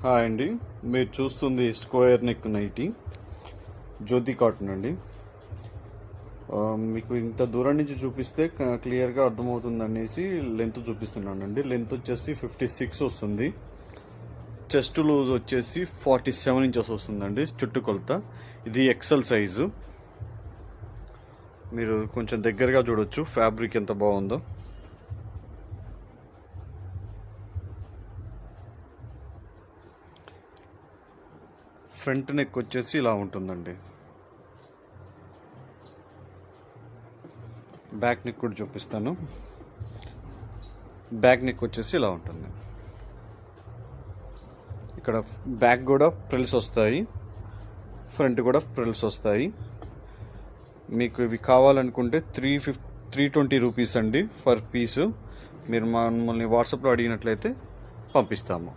Hi అండి, మీరు చూస్తుంది స్క్వేర్ నెక్ నైటీ జ్యోతి కాటన్ అండి. మీకు ఇంత దూరం నుంచి చూపిస్తే క్లియర్గా అర్థమవుతుంది అనేసి లెంత్ చూపిస్తున్నానండి. లెంత్ వచ్చేసి 56 వస్తుంది. చెస్ట్ లూజ్ వచ్చేసి 47 ఇంచెస్ వస్తుందండి చుట్టుకొలత. ఇది ఎక్సెల్ సైజు. మీరు కొంచెం దగ్గరగా చూడొచ్చు ఫ్యాబ్రిక్ ఎంత బాగుందో. ఫ్రంట్ నెక్ వచ్చేసి ఇలా ఉంటుందండి. బ్యాక్ నెక్ కూడా చూపిస్తాను. బ్యాక్ నెక్ వచ్చేసి ఇలా ఉంటుంది. ఇక్కడ బ్యాక్ కూడా ఫ్రిల్స్ వస్తాయి, ఫ్రంట్ కూడా ఫ్రిల్స్ వస్తాయి. మీకు ఇవి కావాలనుకుంటే 320 రూపీస్ అండి ఫర్ పీసు. మీరు మమ్మల్ని వాట్సాప్లో అడిగినట్లయితే పంపిస్తాము.